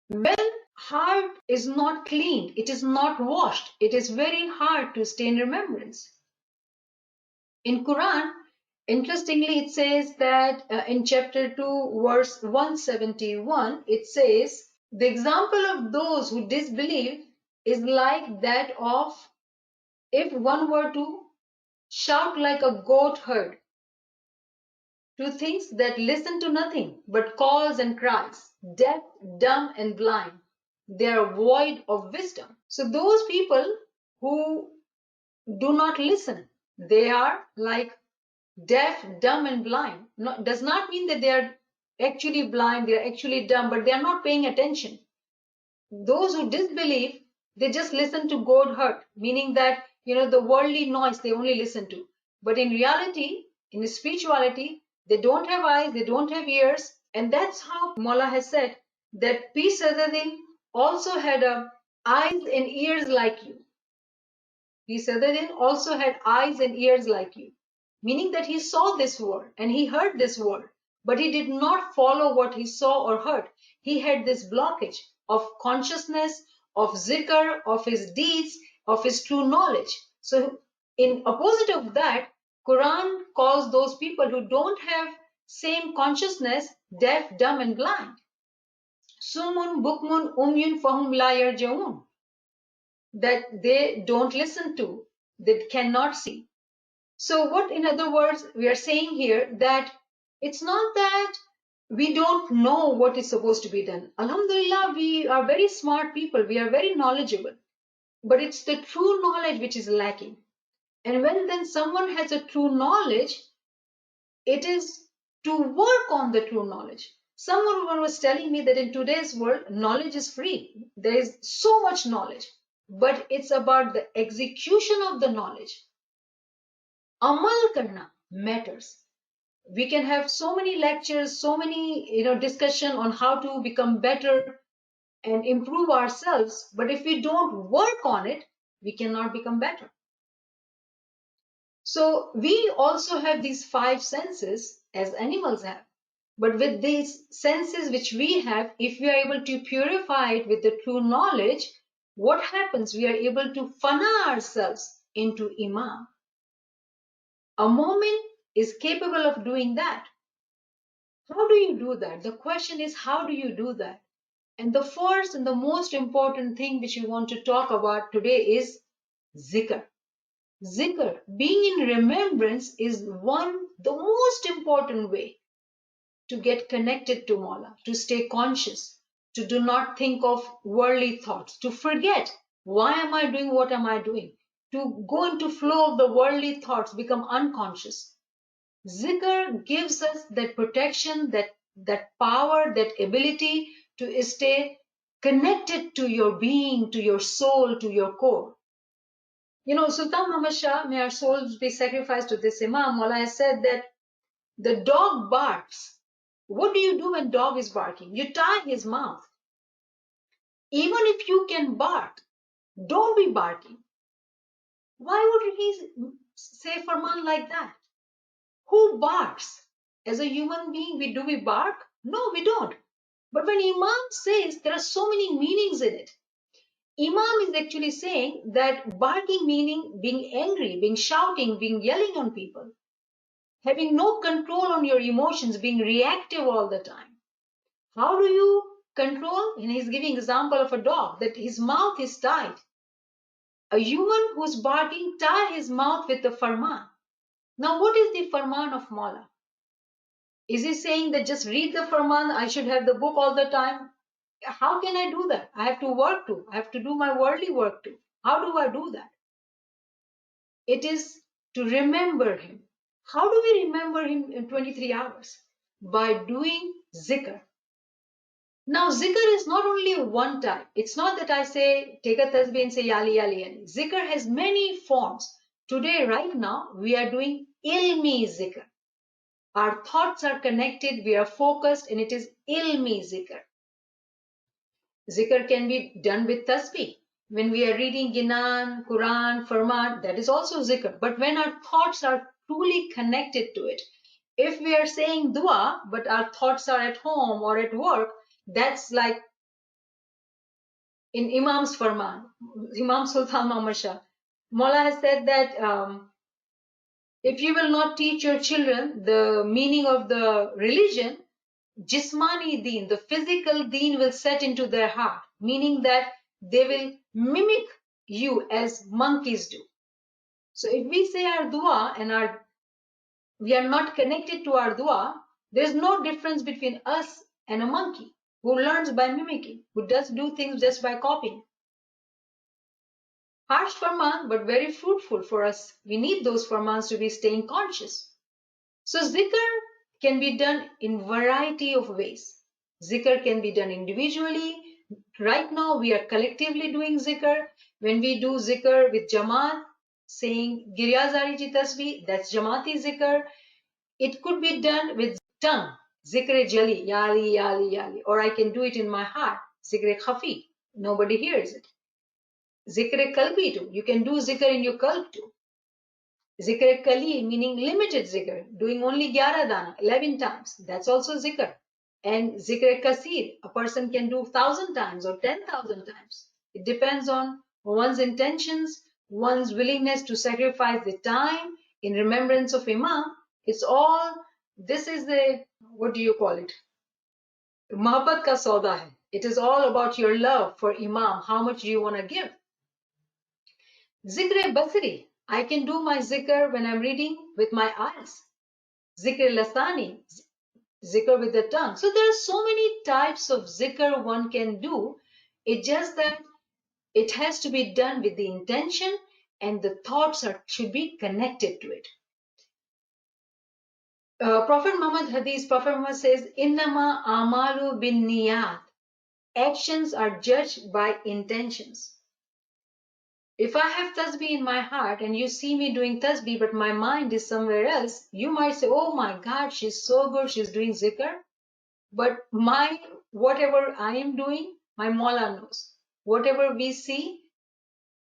When heart is not cleaned, it is not washed, it is very hard to stay in remembrance. In Quran, interestingly, it says that in chapter 2, verse 171, it says, the example of those who disbelieve is like that of if one were to shout like a goat herd to things that listen to nothing but calls and cries, deaf, dumb, and blind. They are void of wisdom. So those people who do not listen, they are like deaf, dumb, and blind. Does not mean that they are actually blind, they are actually dumb, but they are not paying attention. Those who disbelieve, they just listen to goat herd, meaning that, the worldly noise they only listen to. But in reality, in spirituality, they don't have eyes, they don't have ears, and that's how Mullah has said that P. Sadruddin also had eyes and ears like you. P. Sadruddin also had eyes and ears like you, meaning that he saw this world and he heard this world, but he did not follow what he saw or heard. He had this blockage of consciousness, of zikr, of his deeds, of his true knowledge. So in opposite of that, Quran calls those people who don't have same consciousness deaf, dumb, and blind. Sumun, bukmun, umyun, fahum la yarjaun, that they don't listen to, they cannot see. So what, in other words, we are saying here that it's not that we don't know what is supposed to be done. Alhamdulillah, we are very smart people, we are very knowledgeable, but it's the true knowledge which is lacking. And when then someone has a true knowledge, it is to work on the true knowledge. Someone was telling me that in today's world, knowledge is free. There is so much knowledge, but it's about the execution of the knowledge. Amal karna matters. We can have so many lectures, so many discussion on how to become better and improve ourselves, but if we don't work on it, we cannot become better. So we also have these 5 senses as animals have. But with these senses which we have, if we are able to purify it with the true knowledge, what happens? We are able to fana ourselves into Imam. A moment is capable of doing that. How do you do that? The question is, how do you do that? And the first and the most important thing which we want to talk about today is Zikr. Zikr, being in remembrance, is the most important way to get connected to Mawla, to stay conscious, to do not think of worldly thoughts, to forget why am I doing what am I doing, to go into flow of the worldly thoughts, become unconscious. Zikr gives us that protection, that power, that ability to stay connected to your being, to your soul, to your core. Sultan Muhammad Shah, may our souls be sacrificed to this Imam, Mullah has said that the dog barks. What do you do when dog is barking? You tie his mouth. Even if you can bark, don't be barking. Why would he say Farman like that? Who barks? As a human being, do we bark? No, we don't. But when Imam says, there are so many meanings in it. Imam is actually saying that barking meaning being angry, being shouting, being yelling on people, having no control on your emotions, being reactive all the time. How do you control? And he's giving example of a dog, that his mouth is tied. A human who's barking, tie his mouth with the farman. Now, what is the farman of Mawla? Is he saying that just read the farman, I should have the book all the time? How can I do that? I have to work too. I have to do my worldly work too. How do I do that? It is to remember him. How do we remember him in 23 hours? By doing zikr. Now, zikr is not only one type. It's not that I say, take a tasbih and say, yali, yali, yali. Zikr has many forms. Today, right now, we are doing ilmi zikr. Our thoughts are connected, we are focused, and it is ilmi zikr. Zikr can be done with tasbih. When we are reading Ginan, Quran, Farman, that is also zikr. But when our thoughts are truly connected to it, if we are saying dua, but our thoughts are at home or at work, that's like in Imam's Farman, Imam Sultan Muhammad Shah, Maula has said that if you will not teach your children the meaning of the religion, Jismani deen, the physical deen will set into their heart, meaning that they will mimic you as monkeys do. So if we say our dua and we are not connected to our dua, there is no difference between us and a monkey who learns by mimicking, who does do things just by copying. Harsh farman, but very fruitful for us. We need those farmans to be staying conscious. So zikr can be done in variety of ways. Zikr can be done individually. Right now we are collectively doing zikr. When we do zikr with jamaat, saying Giryazari ji tasbih, that's jamaati zikr. It could be done with tongue, zikr jali, yali, yali, yali, or I can do it in my heart, zikr khafi, nobody hears it. Zikr kalbi too, you can do zikr in your kalb too. Zikr kali, meaning limited zikr, doing only 11 dana, 11 times, that's also zikr. And zikr kasir, a person can do 1,000 times or 10,000 times. It depends on one's intentions, one's willingness to sacrifice the time in remembrance of Imam. It's all, this is the, what do you call it? Mahabbat ka sauda hai. It is all about your love for Imam. How much do you want to give? Zikr basri. I can do my zikr when I'm reading with my eyes. Zikr lasani. Zikr with the tongue. So there are so many types of zikr one can do. It's just that it has to be done with the intention and the thoughts should be connected to it. Prophet Muhammad Hadith, Prophet Muhammad says, Innama amalu bin niyat. Actions are judged by intentions. If I have tasbih in my heart and you see me doing tasbih, but my mind is somewhere else, you might say, oh my God, she's so good, she's doing zikr. But whatever I am doing, my Mawla knows. Whatever we see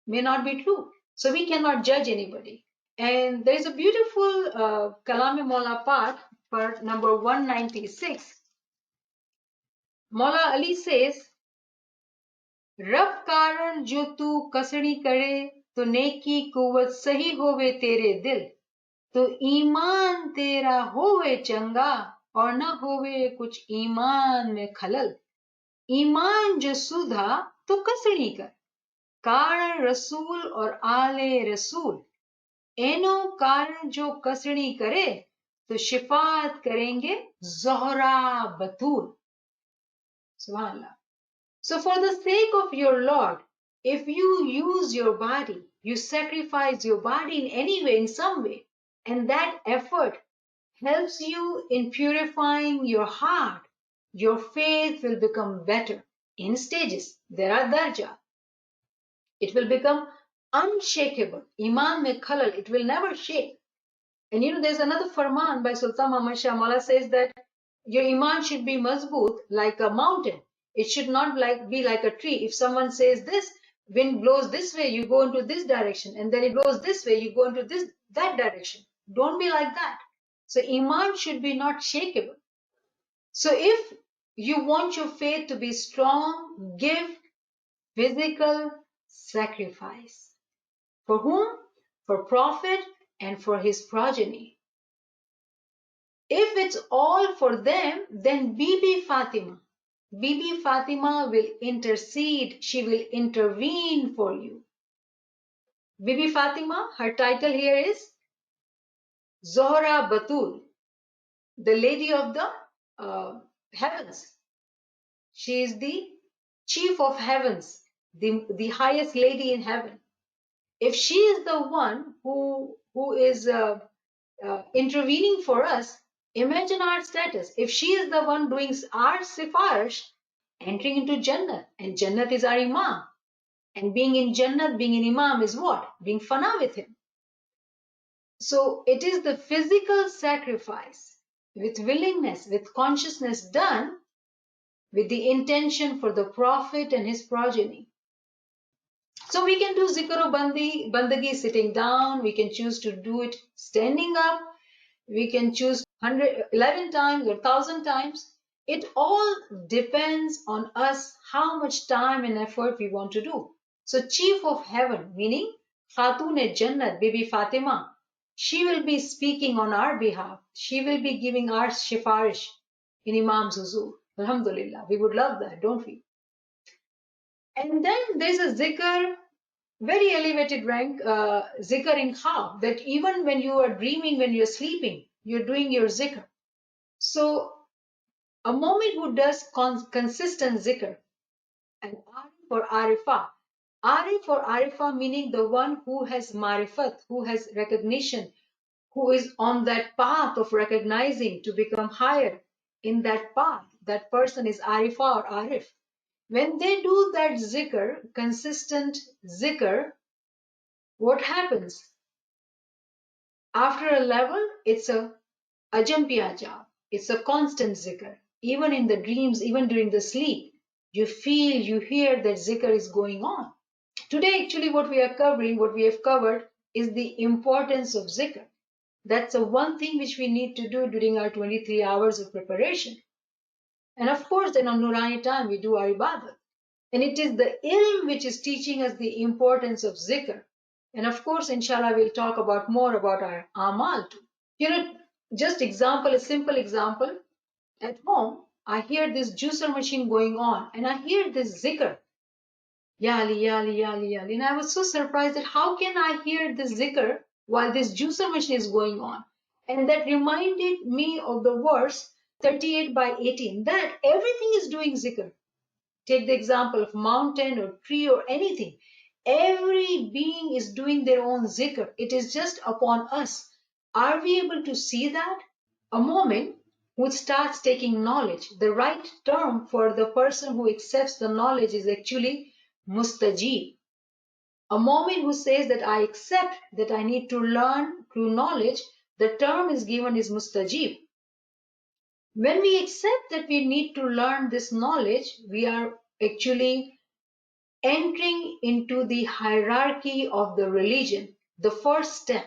may not be true. So we cannot judge anybody. And there is a beautiful Kalam-e-Mawla part number 196. Mawla Ali says, रब कारण जो तू कसड़ी करे तो नेकी कुवत सही होवे तेरे दिल तो ईमान तेरा होवे चंगा और न होवे कुछ ईमान में खलल ईमान जो सुधा तो कसड़ी कर कारण रसूल और आले रसूल एनो कारण जो कसड़ी करे तो शिफात करेंगे ज़ोहरा बतूल सुभान अल्लाह. So for the sake of your Lord, if you use your body, you sacrifice your body in any way, in some way, and that effort helps you in purifying your heart, your faith will become better in stages. There are darja. It will become unshakable. Iman mein khalal, it will never shake. And there's another farman by Sultan Muhammad Shah. Mawla says that your iman should be mazboot like a mountain. It should not be like a tree. If someone says this, wind blows this way, you go into this direction, and then it blows this way, you go into that direction. Don't be like that. So iman should be not shakeable. So if you want your faith to be strong, give physical sacrifice. For whom? For Prophet and for his progeny. If it's all for them, then Bibi Fatima will intercede, she will intervene for you. Bibi Fatima, her title here is Zohra Batul, the lady of the heavens. She is the chief of heavens, the highest lady in heaven. If she is the one who is intervening for us, imagine our status. If she is the one doing our sifarish, entering into Jannat, and Jannat is our Imam. And being in Jannat, being in Imam is what? Being fana with him. So it is the physical sacrifice with willingness, with consciousness done with the intention for the Prophet and his progeny. So we can do zikr bandagi sitting down. We can choose to do it standing up. We can choose 11 times or 1,000 times. It all depends on us how much time and effort we want to do. So Chief of Heaven, meaning Khatun-e-Jannat, Bibi Fatima, she will be speaking on our behalf. She will be giving our shifarish in Imam's huzur. Alhamdulillah, we would love that, don't we? And then there's a zikr, very elevated rank, zikr in khab, that even when you are dreaming, when you're sleeping, you're doing your zikr. So a moment who does consistent zikr, and arif or arifa. Arif or arifa meaning the one who has marifat, who has recognition, who is on that path of recognizing to become higher in that path. That person is arifa or arif. When they do that zikr, consistent zikr, what happens? After a level, it's a ajampiya job. It's a constant zikr. Even in the dreams, even during the sleep, you feel, you hear that zikr is going on. Today, actually, what we are covering, what we have covered, is the importance of zikr. That's the one thing which we need to do during our 23 hours of preparation. And of course, then on Nurani time, we do our ibadat. And it is the ilm which is teaching us the importance of zikr. And of course, inshallah, we'll talk about more about our amal too. You know, just example, a simple example. At home, I hear this juicer machine going on, and I hear this zikr. Yali, yali, yali, yali. And I was so surprised that how can I hear this zikr while this juicer machine is going on? And that reminded me of the verse 38 by 18, that everything is doing zikr. Take the example of mountain or tree or anything. Every being is doing their own zikr. It is just upon us. Are we able to see that? A moment which starts taking knowledge. The right term for the person who accepts the knowledge is actually mustajib. A moment who says that I accept that I need to learn through knowledge, the term is given is mustajib. When we accept that we need to learn this knowledge, we are actually entering into the hierarchy of the religion, the first step,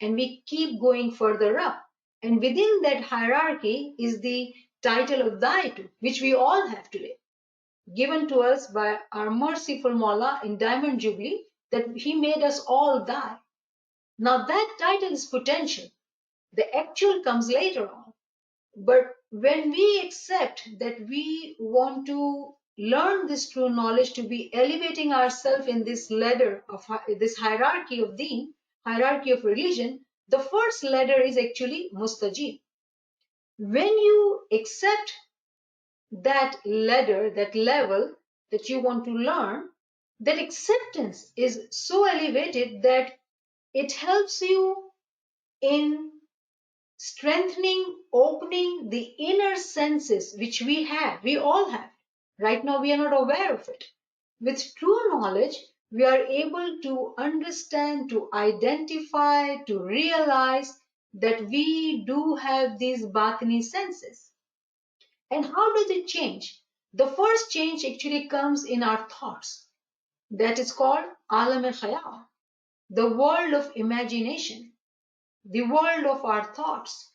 and we keep going further up. And within that hierarchy is the title of Daitu, which we all have today, given to us by our merciful Mawla in Diamond Jubilee, that he made us all die. Now that title is potential. The actual comes later on. But when we accept that we want to learn this true knowledge to be elevating ourselves in this ladder of this hierarchy of deen, hierarchy of religion, the first ladder is actually mustajib. When you accept that ladder, that level that you want to learn, that acceptance is so elevated that it helps you in strengthening, opening the inner senses which we have, we all have. Right now, we are not aware of it. With true knowledge, we are able to understand, to identify, to realize that we do have these batini senses. And how does it change? The first change actually comes in our thoughts. That is called alam al-khayal, the world of imagination, the world of our thoughts.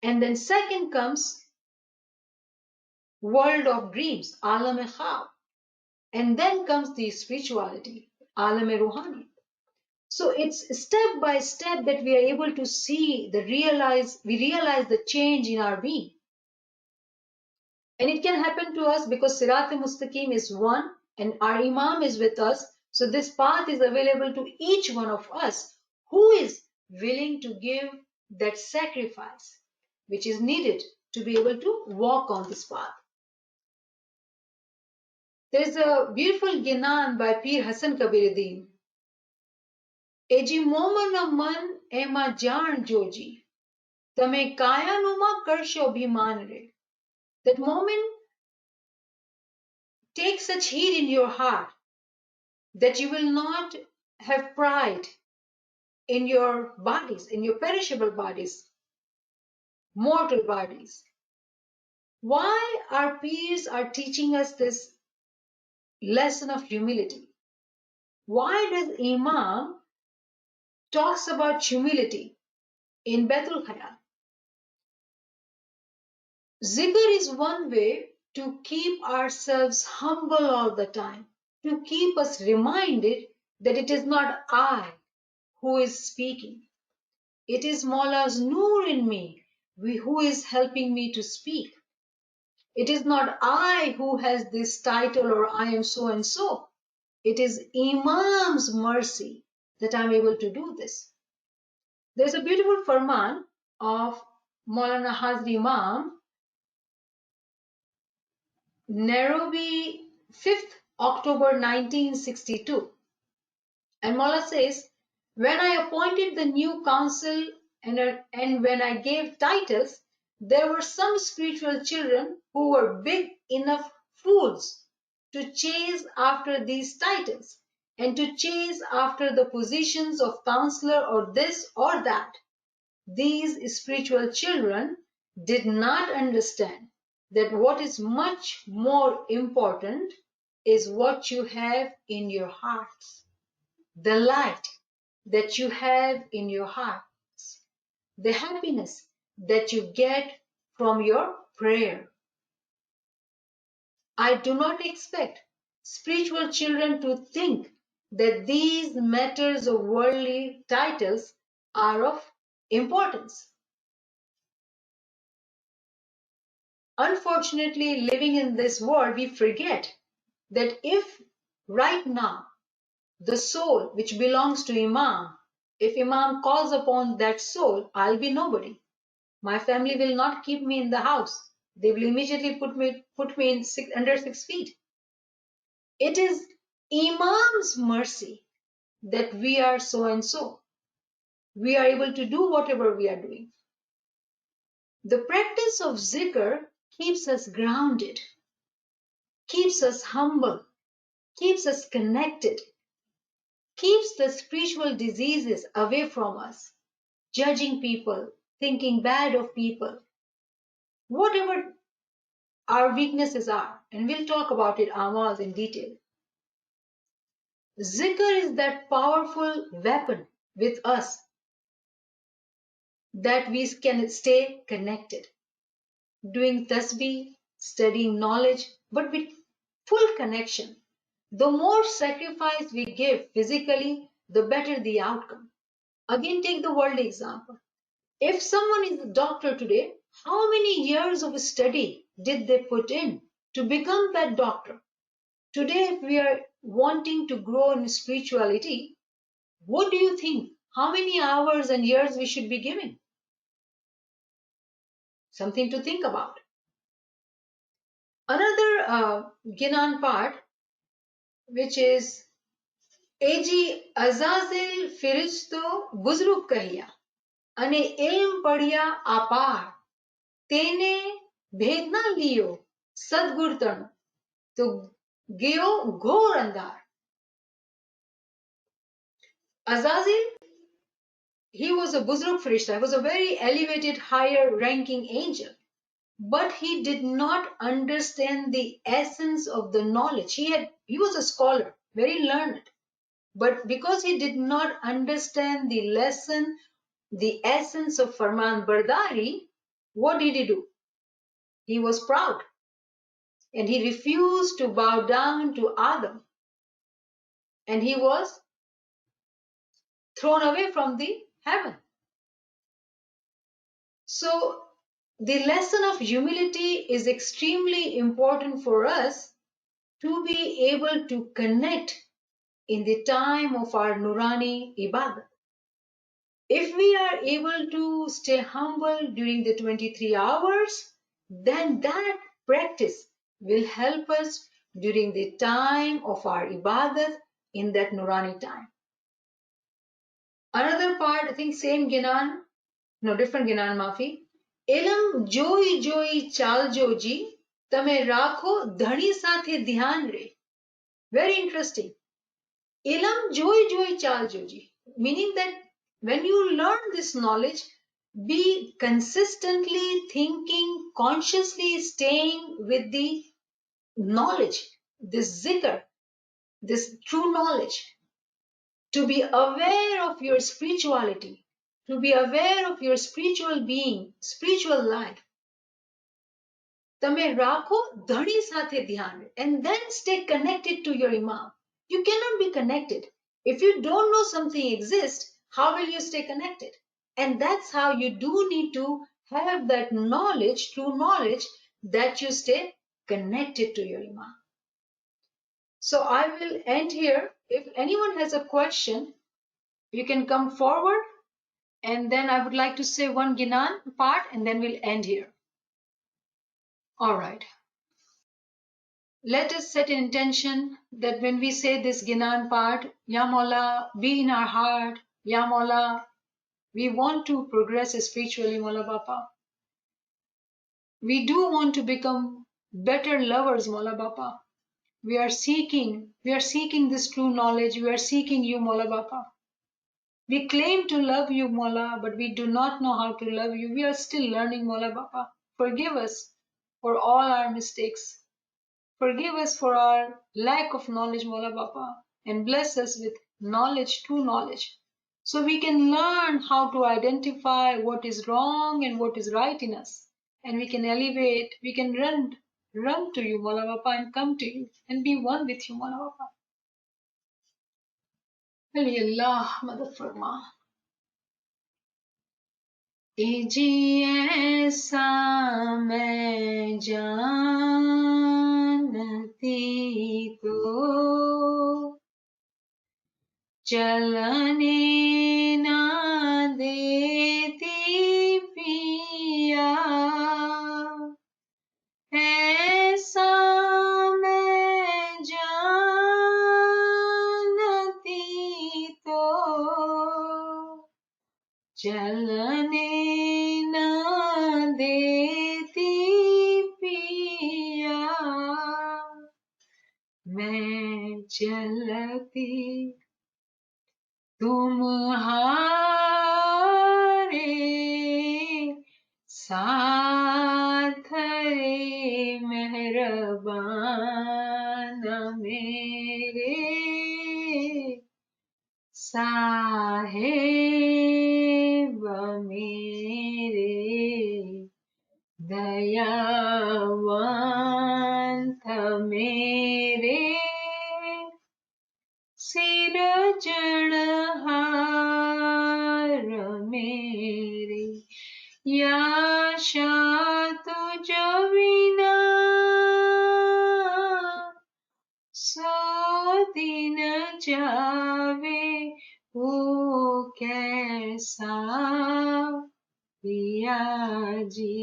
And then second comes world of dreams, alam-e-khab. And then comes the spirituality, alam-e-ruhani. So it's step by step that we are able to see, we realize the change in our being. And it can happen to us because Sirat-e-Mustaqim is one and our Imam is with us. So this path is available to each one of us who is willing to give that sacrifice which is needed to be able to walk on this path. There's a beautiful Ginan by Pir Hassan Kabiruddin. Eji moman man ema jaan joji, tame kaya numa karsho bhiman re. That moment, take such heed in your heart that you will not have pride in your bodies, in your perishable bodies, mortal bodies. Why our peers are teaching us this lesson of humility? Why does Imam talks about humility in Baitul Khayal? Zikr is one way to keep ourselves humble all the time, to keep us reminded that it is not I who is speaking. It is Maula's Noor in me who is helping me to speak. It is not I who has this title or I am so and so. It is Imam's mercy that I'm able to do this. There's a beautiful farman of Maulana Hazri Imam, Nairobi, 5th October 1962. And Maula says, when I appointed the new council and when I gave titles, there were some spiritual children who were big enough fools to chase after these titles and to chase after the positions of counselor or this or that. These spiritual children did not understand that what is much more important is what you have in your hearts, the light that you have in your hearts, the happiness that you get from your prayer. I do not expect spiritual children to think that these matters of worldly titles are of importance. Unfortunately, living in this world, we forget that if right now the soul which belongs to Imam, if Imam calls upon that soul, I'll be nobody. My family will not keep me in the house. They will immediately put me in under 6 feet. It is Imam's mercy that we are so and so. We are able to do whatever we are doing. The practice of zikr keeps us grounded, keeps us humble, keeps us connected, keeps the spiritual diseases away from us, judging people, thinking bad of people, whatever our weaknesses are, and we'll talk about it amals in detail. Zikr is that powerful weapon with us that we can stay connected, doing tasbih, studying knowledge, but with full connection. The more sacrifice we give physically, the better the outcome. Again, take the world example. If someone is a doctor today, how many years of study did they put in to become that doctor? Today, if we are wanting to grow in spirituality, what do you think? How many hours and years we should be giving? Something to think about. Another Ginan part, which is Eji Azazil Firisto Buzruk Kahiya, Ane Ilm Padya Apar, Tene Bhedna Liyo, Sadgurtan, to Geo Ghor Andar. Azazil, he was a Buzruk Farishta, he was a very elevated, higher ranking angel. But he did not understand the essence of the knowledge. He was a scholar, very learned. But because he did not understand the lesson, the essence of Farman Bardari, what did he do? He was proud. And he refused to bow down to Adam. And he was thrown away from the heaven. So the lesson of humility is extremely important for us to be able to connect in the time of our Nurani Ibadah. If we are able to stay humble during the 23 hours, then that practice will help us during the time of our Ibadah in that Nurani time. Another part, I think same Ginan, no different Ginan Mafi. Ilm joy joy chal joji, tame rakho dhani sathe dhyan re. Very interesting. Ilam joy joy chal joji, meaning that when you learn this knowledge, be consistently thinking, consciously staying with the knowledge, this zikr, this true knowledge, to be aware of your spirituality, to be aware of your spiritual being, spiritual life. તમે રાખો ધણી સાથે ધ્યાન, and then stay connected to your Imam. You cannot be connected. If you don't know something exists, how will you stay connected? And that's how you do need to have that knowledge, true knowledge, that you stay connected to your Imam. So I will end here. If anyone has a question, you can come forward, and then I would like to say one Ginan part, and then we'll end here. All right. Let us set an intention that when we say this Ginan part, Ya Maula, be in our heart, Ya Maula, we want to progress spiritually, Maula Bapa. We do want to become better lovers, Maula Bapa. We are seeking this true knowledge. We are seeking you, Maula Bapa. We claim to love you, Maula, but we do not know how to love you. We are still learning, Maula Bapa. Forgive us for all our mistakes. Forgive us for our lack of knowledge, Maula Bapa, and bless us with knowledge, true knowledge, so we can learn how to identify what is wrong and what is right in us, and we can elevate, we can run to you, Maula Bapa, and come to you and be one with you, Maula Bapa. Ali Allah Madad Farma. जी ऐसा मैं जानती तो चलने ना देती पिया, ऐसा मैं जानती तो चलने ना देती पिया, मैं चलती तुम्हारे साथ रे मेहरबान मेरे साहेब मेरे दयावंत मेरे सिरजनहार मेरे याशा तुझ बिना सौ दिन जावे वो कैसा पिया जी।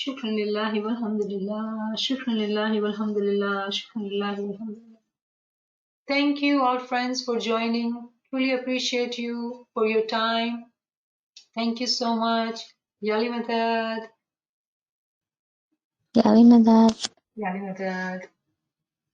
शुक्र लिल्लाहि वल्हम्दुलिल्लाह, शुक्र लिल्लाहि वल्हम्दुलिल्लाह, शुक्र लिल्लाहि वल्हम्दुलिल्लाह. Thank you, all friends, for joining. Truly appreciate you for your time. Thank you so much. Yali Madad. Yali Madad. Yali Madad.